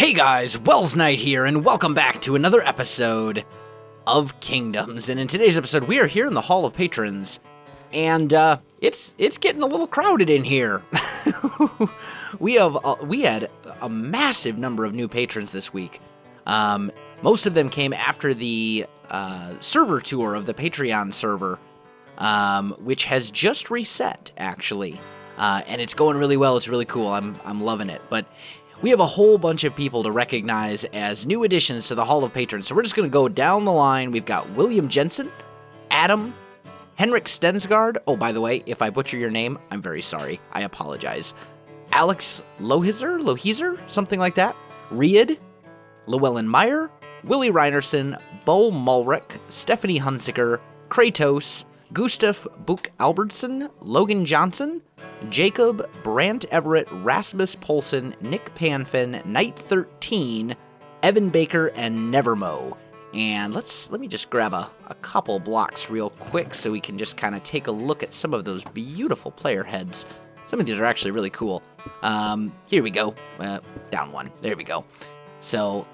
Hey guys, Welsknight here, and welcome back to another episode of Kingdoms. And in today's episode, we are here in the Hall of Patrons, and it's getting a little crowded in here. we had a massive number of new patrons this week. Most of them came after the server tour of the Patreon server, which has just reset actually, and it's going really well. It's really cool. I'm loving it, but. We have a whole bunch of people to recognize as new additions to the Hall of Patrons, so we're just going to go down the line. We've got William Jensen, Adam, Henrik Stensgaard. Oh, by the way, if I butcher your name, I'm very sorry. I apologize. Alex Lohizer, something like that. Riad, Llewellyn Meyer, Willie Reinerson, Bo Mulrick, Stephanie Hunziker, Kratos, Gustav Book Albertson, Logan Johnson, Jacob, Brant Everett, Rasmus Polson, Nick Panfin, Knight 13, Evan Baker, and Nevermo. And let me just grab a couple blocks real quick so we can just kind of take a look at some of those beautiful player heads. Some of these are actually really cool. Here we go. Down one. There we go. So,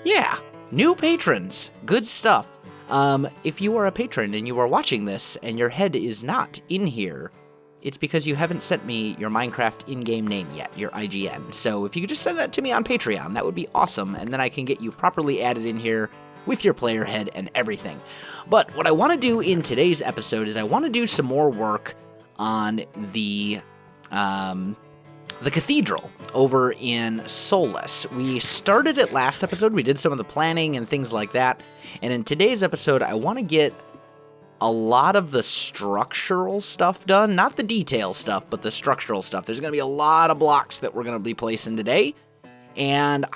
yeah, new patrons. Good stuff. If you are a patron and you are watching this and your head is not in here, it's because you haven't sent me your Minecraft in-game name yet, your IGN. So if you could just send that to me on Patreon, that would be awesome, and then I can get you properly added in here with your player head and everything. But what I want to do in today's episode is I want to do some more work on the Cathedral over in Solus. We started it last episode. We did some of the planning and things like that. And in today's episode, I want to get a lot of the structural stuff done. Not the detail stuff, but the structural stuff. There's going to be a lot of blocks that we're going to be placing today. And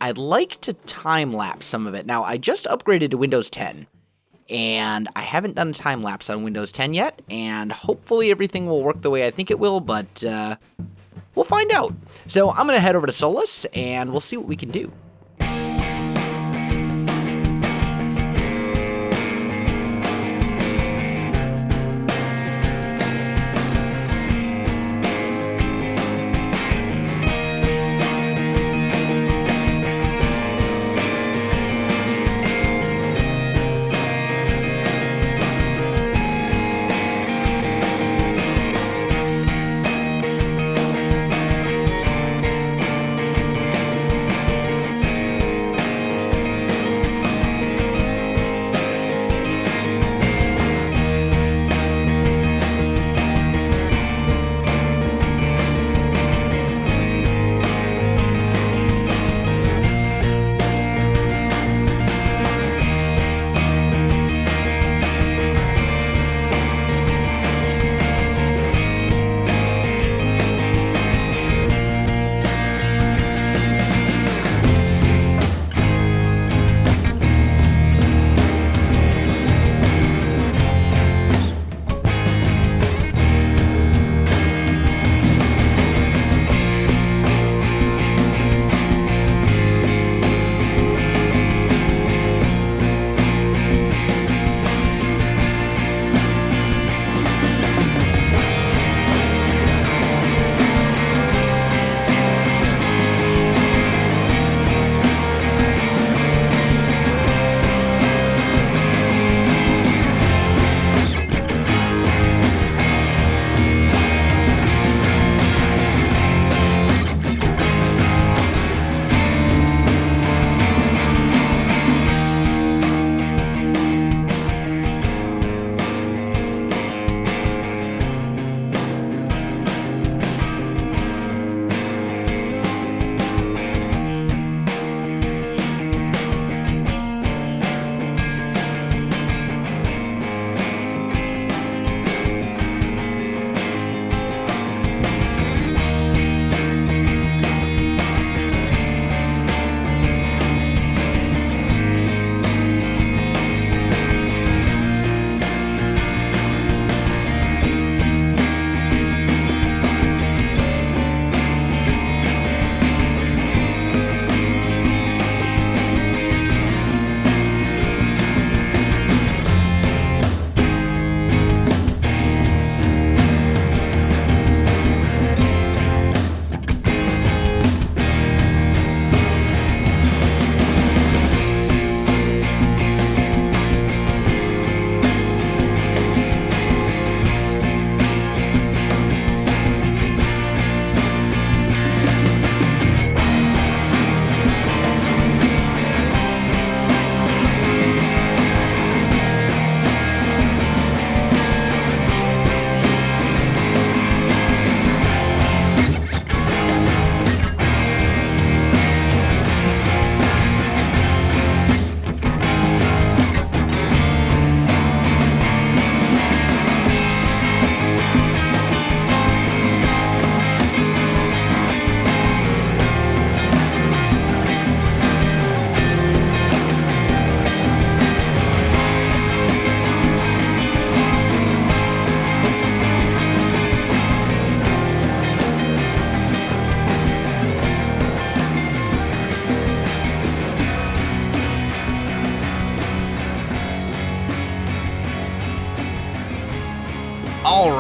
I'd like to time-lapse some of it. Now, I just upgraded to Windows 10. And I haven't done a time-lapse on Windows 10 yet. And hopefully everything will work the way I think it will. But we'll find out. So I'm going to head over to Solus, and we'll see what we can do.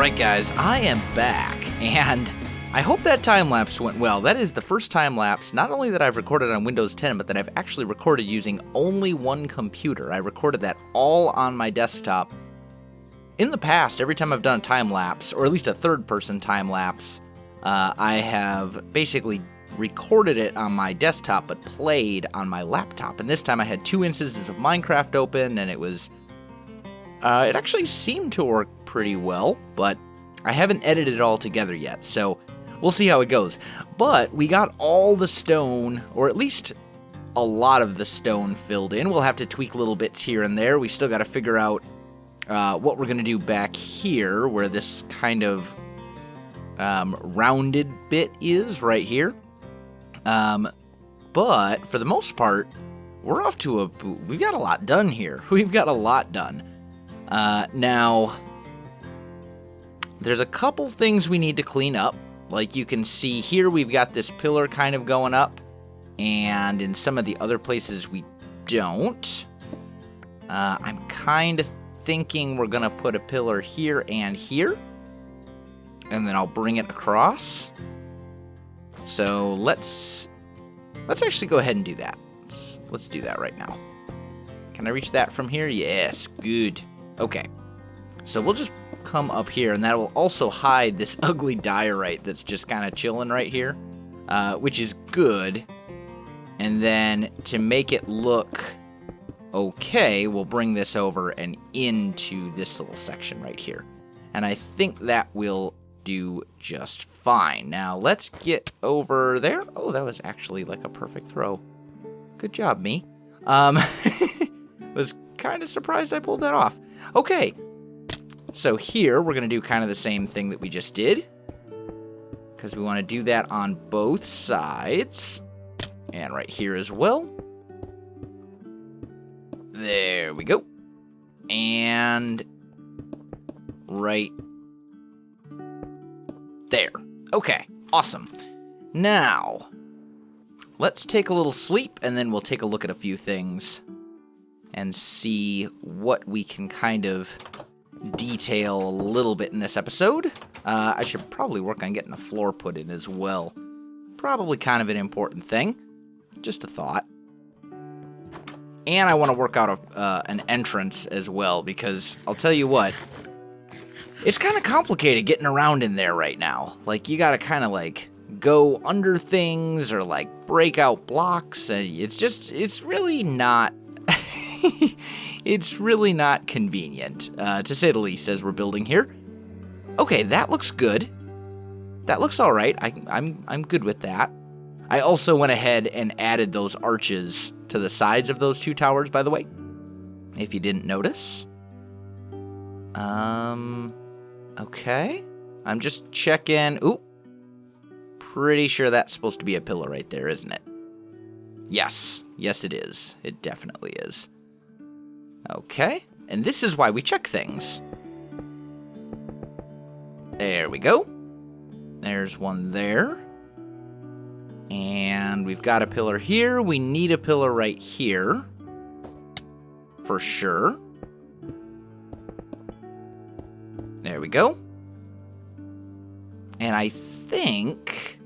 Alright guys, I am back, and I hope that time-lapse went well. That is the first time-lapse, not only that I've recorded on Windows 10, but that I've actually recorded using only one computer. I recorded that all on my desktop. In the past, every time I've done a time-lapse, or at least a third-person time-lapse, I have basically recorded it on my desktop, but played on my laptop. And this time I had 2 instances of Minecraft open, and it was... it actually seemed to work pretty well, but I haven't edited it all together yet, so we'll see how it goes. But we got all the stone, or at least a lot of the stone filled in. We'll have to tweak little bits here and there. We still got to figure out what we're going to do back here, where this kind of rounded bit is right here. But for the most part, we're off to we've got a lot done here. We've got a lot done. Now, there's a couple things we need to clean up. Like you can see here, we've got this pillar kind of going up, and in some of the other places we don't. I'm kind of thinking we're gonna put a pillar here and here, and then I'll bring it across. So let's actually go ahead and do that. Let's do that right now. Can I reach that from here? Yes, good. Okay, so we'll just come up here, and that will also hide this ugly diorite that's just kind of chilling right here, which is good. And then to make it look okay, we'll bring this over and into this little section right here. And I think that will do just fine. Now let's get over there. Oh, that was actually like a perfect throw. Good job, me. Was kind of surprised I pulled that off. Okay, so here we're going to do kind of the same thing that we just did, because we want to do that on both sides, and right here as well. There we go. And right there. Okay, awesome. Now, let's take a little sleep, and then we'll take a look at a few things and see what we can kind of detail a little bit in this episode. I should probably work on getting the floor put in as well. Probably kind of an important thing. Just a thought. And I want to work out an entrance as well, because I'll tell you what, it's kind of complicated getting around in there right now. Like, you gotta kind of like go under things or like break out blocks. It's really not it's really not convenient, to say the least, as we're building here. Okay, that looks good. That looks all right. I'm good with that. I also went ahead and added those arches to the sides of those 2 towers, by the way, if you didn't notice. Okay. I'm just checking. Ooh. Pretty sure that's supposed to be a pillar right there, isn't it? Yes. Yes, it is. It definitely is. Okay, and this is why we check things. There we go. There's one there. And we've got a pillar here. We need a pillar right here. For sure. There we go. And I think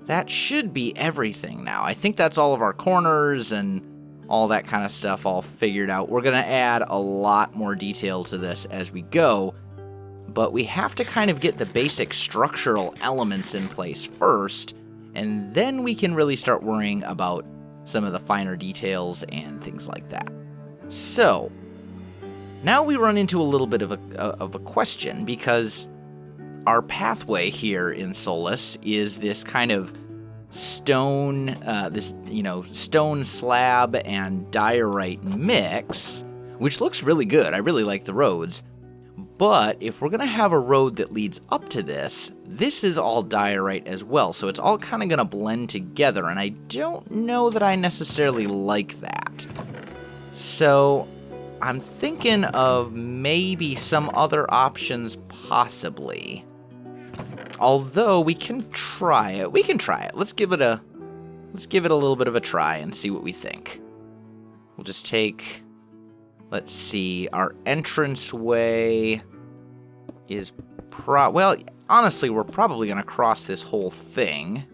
that should be everything now. I think that's all of our corners and all that kind of stuff all figured out. We're going to add a lot more detail to this as we go, but we have to kind of get the basic structural elements in place first, and then we can really start worrying about some of the finer details and things like that. So, now we run into a little bit of a question, because our pathway here in Solus is this kind of stone, stone slab and diorite mix, which looks really good. I really like the roads. But if we're going to have a road that leads up to this, this is all diorite as well. So it's all kind of going to blend together, and I don't know that I necessarily like that. So I'm thinking of maybe some other options possibly. Although we can try it. We can try it. Let's give it a little bit of a try and see what we think. We'll just take, let's see, our entranceway. is well, honestly, we're probably going to cross this whole thing.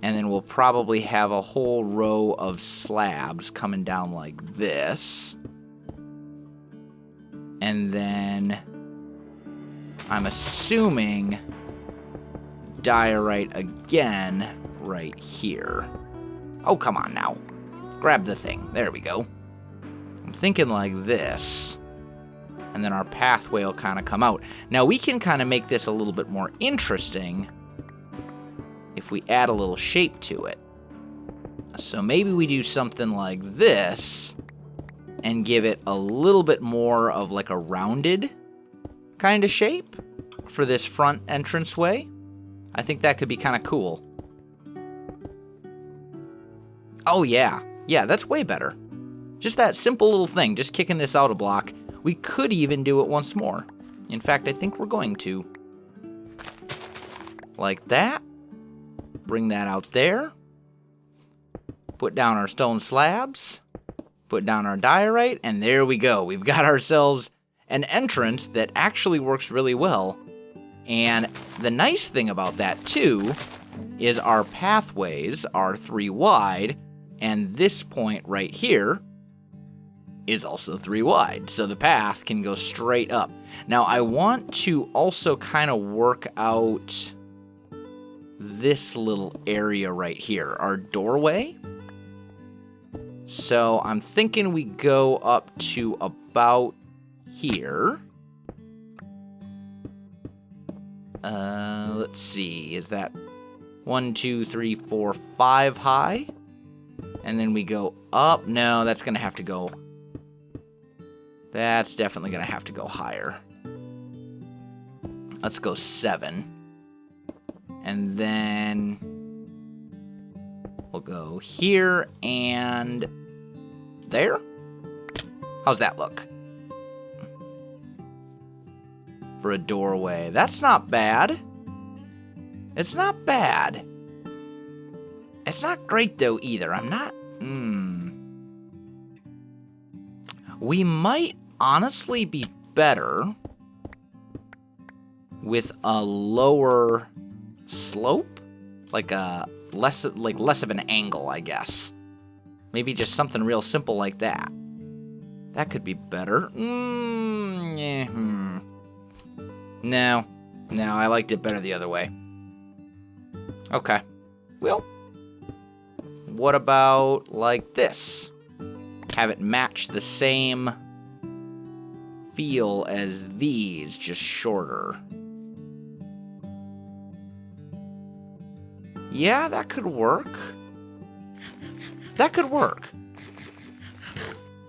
And then we'll probably have a whole row of slabs coming down like this. And then I'm assuming diorite again right here. Oh, come on now. Grab the thing. There we go. I'm thinking like this. And then our pathway will kind of come out. Now, we can kind of make this a little bit more interesting if we add a little shape to it. So maybe we do something like this and give it a little bit more of like a rounded kind of shape for this front entranceway. I think that could be kind of cool. Oh, yeah. Yeah, that's way better. Just that simple little thing, just kicking this out a block. We could even do it once more. In fact, I think we're going to. Like that. Bring that out there. Put down our stone slabs. Put down our diorite, and there we go. We've got ourselves an entrance that actually works really well. And the nice thing about that, too, is our pathways are 3 wide, and this point right here is also 3 wide, so the path can go straight up. Now, I want to also kind of work out this little area right here, our doorway. So I'm thinking we go up to about here. Let's see, is that 1, 2, 3, 4, 5 high? And then we go up. No, that's going to have to go. That's definitely going to have to go higher. Let's go 7. And then we'll go here and there. How's that look? For a doorway. That's not bad. It's not bad. It's not great, though, either. I'm not... We might honestly be better with a lower slope, like less of an angle, I guess. Maybe just something real simple like that. That could be better. No, I liked it better the other way. Okay. Well, what about like this? Have it match the same feel as these, just shorter. Yeah, that could work. That could work.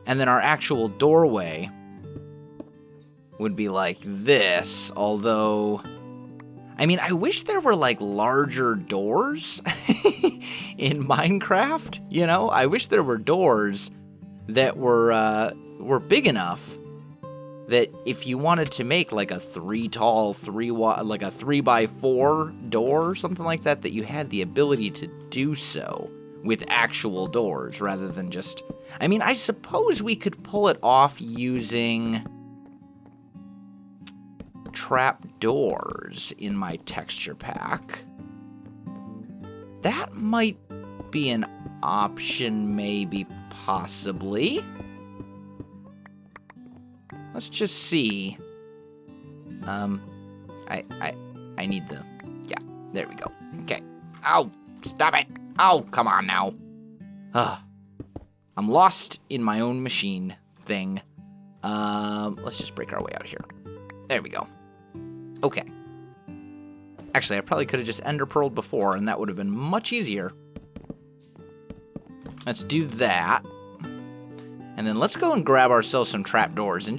And then our actual doorway would be like this, although... I mean, I wish there were, like, larger doors in Minecraft, you know? I wish there were doors that were big enough that if you wanted to make, like, a 3 tall, 3 wide, like a 3x4 door or something like that, that you had the ability to do so with actual doors rather than just... I mean, I suppose we could pull it off using... trap doors in my texture pack. That might be an option, maybe, possibly. Let's just see. I need the... Yeah, there we go. Okay. Oh, stop it. Oh, come on now. I'm lost in my own machine thing. Let's just break our way out here. There we go. Okay. Actually, I probably could have just ender pearled before, and that would have been much easier. Let's do that. And then let's go and grab ourselves some trapdoors, and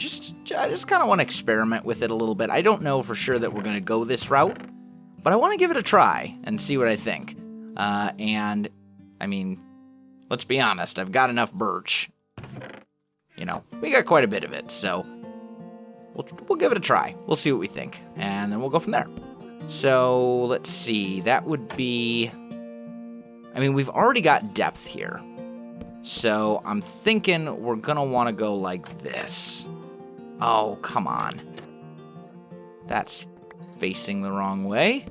I just kind of want to experiment with it a little bit. I don't know for sure that we're going to go this route, but I want to give it a try and see what I think. And, I mean, let's be honest, I've got enough birch. You know, we got quite a bit of it, so... We'll give it a try. We'll see what we think, and then we'll go from there. So, let's see. That would be... I mean, we've already got depth here. So, I'm thinking we're going to want to go like this. Oh, come on. That's facing the wrong way.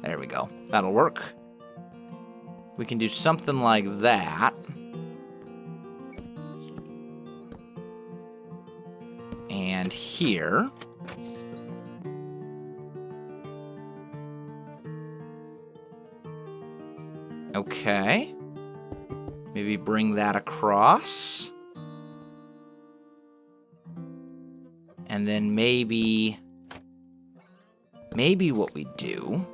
There we go. That'll work. We can do something like that. And here. Okay. Maybe bring that across. And then maybe what we do,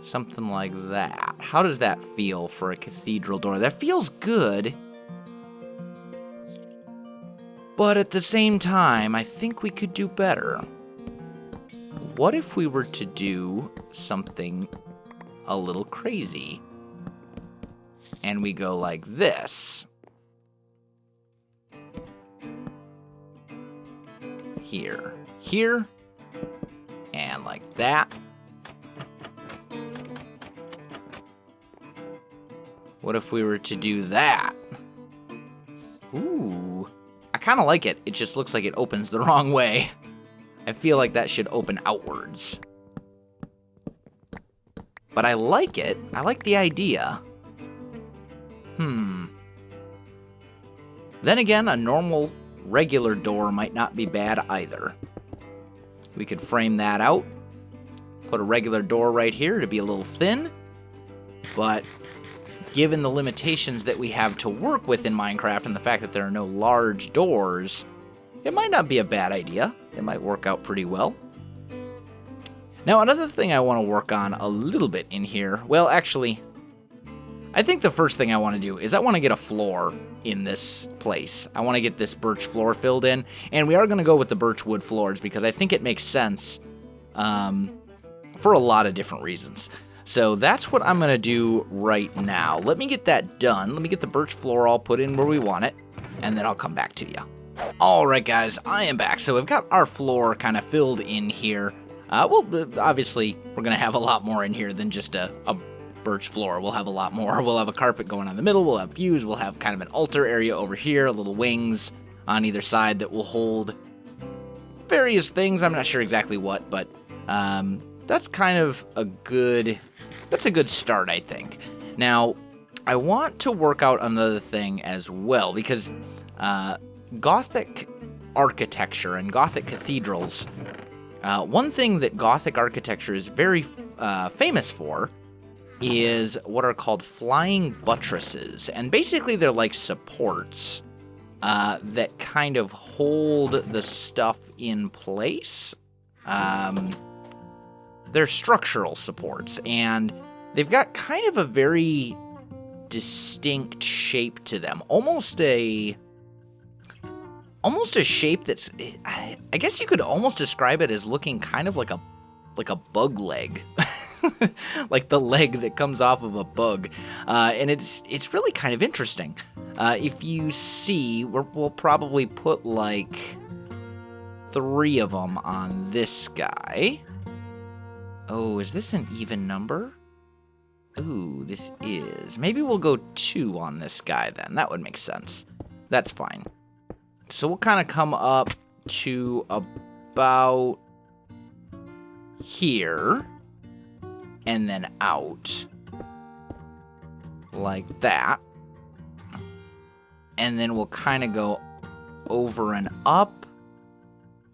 something like that. How does that feel for a cathedral door? That feels good. But at the same time, I think we could do better. What if we were to do something a little crazy? And we go like this. Here, and like that. What if we were to do that? Ooh, I kind of like it. It just looks like it opens the wrong way. I feel like that should open outwards. But I like it. I like the idea. Then again, a normal regular door might not be bad either. We could frame that out. Put a regular door right here to be a little thin. But given the limitations that we have to work with in Minecraft and the fact that there are no large doors, it might not be a bad idea. It might work out pretty well. Now, another thing I want to work on a little bit in here, well, actually, I think the first thing I want to do is I want to get a floor in this place. I want to get this birch floor filled in, and we are going to go with the birch wood floors because I think it makes sense for a lot of different reasons. So that's what I'm going to do right now. Let me get that done. Let me get the birch floor all put in where we want it, and then I'll come back to you. All right, guys, I am back. So we've got our floor kind of filled in here. Well, obviously, we're going to have a lot more in here than just a birch floor. We'll have a lot more. We'll have a carpet going on the middle. We'll have views. We'll have kind of an altar area over here, little wings on either side that will hold various things. I'm not sure exactly what, but that's kind of a good start, I think. Now, I want to work out another thing as well, because Gothic architecture and Gothic cathedrals, one thing that Gothic architecture is very famous for is what are called flying buttresses. And basically they're like supports that kind of hold the stuff in place. They're structural supports, and they've got kind of a very distinct shape to them. Almost a shape that's, I guess you could almost describe it as looking kind of like a bug leg. Like the leg that comes off of a bug. And it's really kind of interesting. If you see, we'll probably put like 3 of them on this guy. Oh, is this an even number? Ooh, this is. Maybe we'll go 2 on this guy then. That would make sense. That's fine. So we'll kind of come up to about here. And then out. Like that. And then we'll kind of go over and up.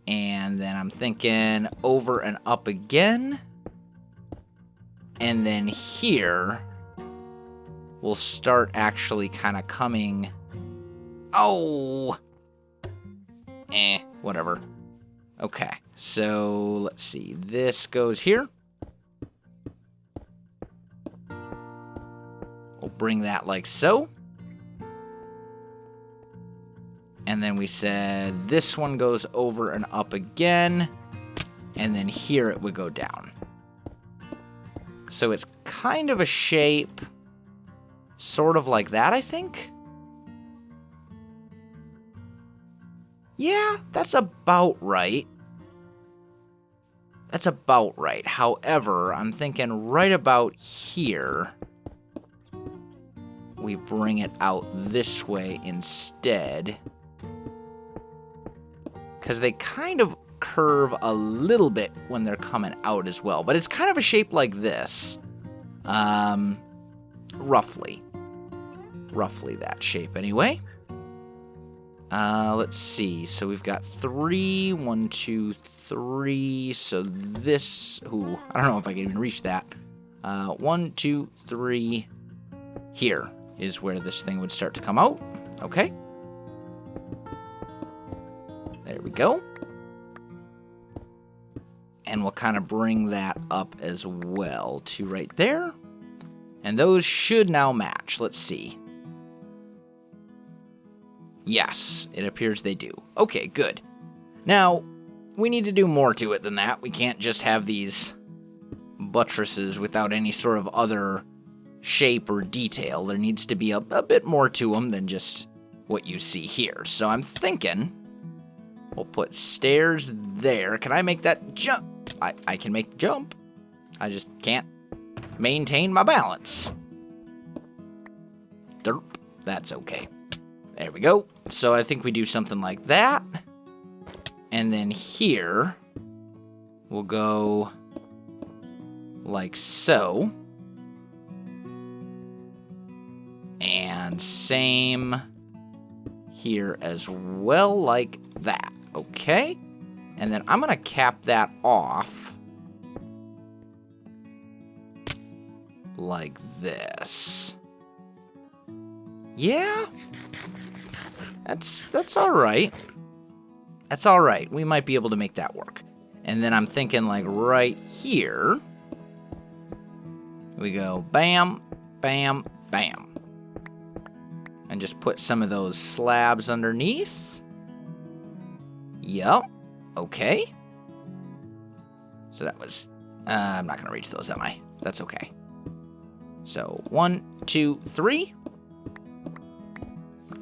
And then I'm thinking over and up again. And then here, we'll start actually kind of coming... Oh! Whatever. Okay, so let's see. This goes here. We'll bring that like so. And then we said this one goes over and up again. And then here it would go down. So it's kind of a shape, sort of like that, I think. Yeah, that's about right. That's about right. However, I'm thinking right about here, we bring it out this way instead. because they kind of curve a little bit when they're coming out as well. But it's kind of a shape like this. Roughly. Roughly that shape anyway. Let's see. So we've got 3, 1, 2, 3. So this, ooh, I don't know if I can even reach that. 1, 2, 3. Here is where this thing would start to come out. Okay. There we go. And we'll kind of bring that up as well to right there. And those should now match. Let's see. Yes, it appears they do. Okay, good. Now, we need to do more to it than that. We can't just have these buttresses without any sort of other shape or detail. There needs to be a bit more to them than just what you see here. So I'm thinking we'll put stairs there. Can I make that jump? I can make the jump. I just can't maintain my balance. Derp. That's okay. There we go. So I think we do something like that. And then here, we'll go like so. And same here as well, like that. Okay. And then I'm going to cap that off like this. Yeah. That's all right. That's all right. We might be able to make that work. And then I'm thinking like right here, we go bam, bam, bam. And just put some of those slabs underneath. Yep. Okay. So that was, I'm not going to reach those, am I? That's okay. So 1, 2, 3.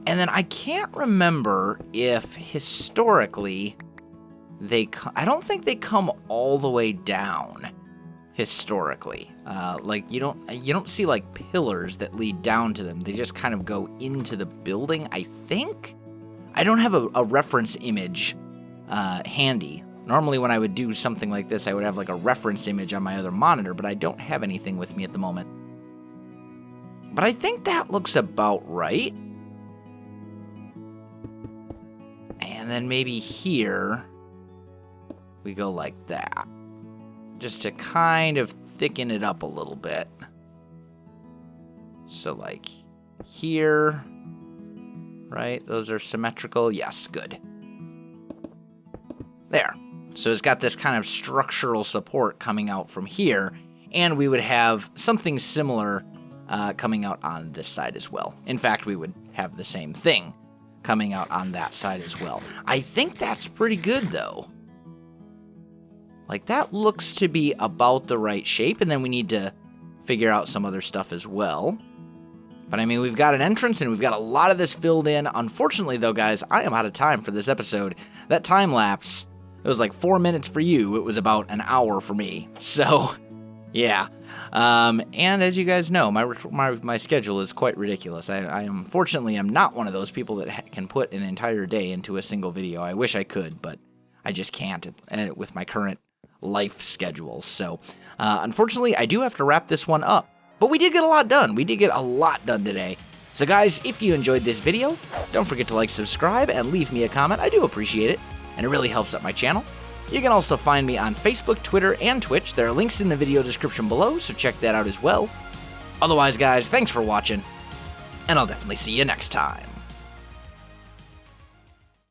And then I can't remember if historically I don't think they come all the way down historically. Like you don't see like pillars that lead down to them. They just kind of go into the building, I think. I don't have a reference image handy. Normally when I would do something like this, I would have like a reference image on my other monitor, but I don't have anything with me at the moment. But I think that looks about right. And then maybe here, we go like that. Just to kind of thicken it up a little bit. So like here, right? Those are symmetrical. Yes, good. There. So it's got this kind of structural support coming out from here. And we would have something similar coming out on this side as well. In fact, we would have the same thing coming out on that side as well. I think that's pretty good, though. Like, that looks to be about the right shape, and then we need to figure out some other stuff as well. But, I mean, we've got an entrance, and we've got a lot of this filled in. Unfortunately, though, guys, I am out of time for this episode. That time lapse, it was like 4 minutes for you. It was about an hour for me. So, yeah. And as you guys know, my schedule is quite ridiculous. I unfortunately am not one of those people that can put an entire day into a single video. I wish I could, but I just can't with my current life schedule. So, unfortunately, I do have to wrap this one up. But we did get a lot done. We did get a lot done today. So, guys, if you enjoyed this video, don't forget to like, subscribe, and leave me a comment. I do appreciate it, and it really helps out my channel. You can also find me on Facebook, Twitter, and Twitch. There are links in the video description below, so check that out as well. Otherwise, guys, thanks for watching, and I'll definitely see you next time.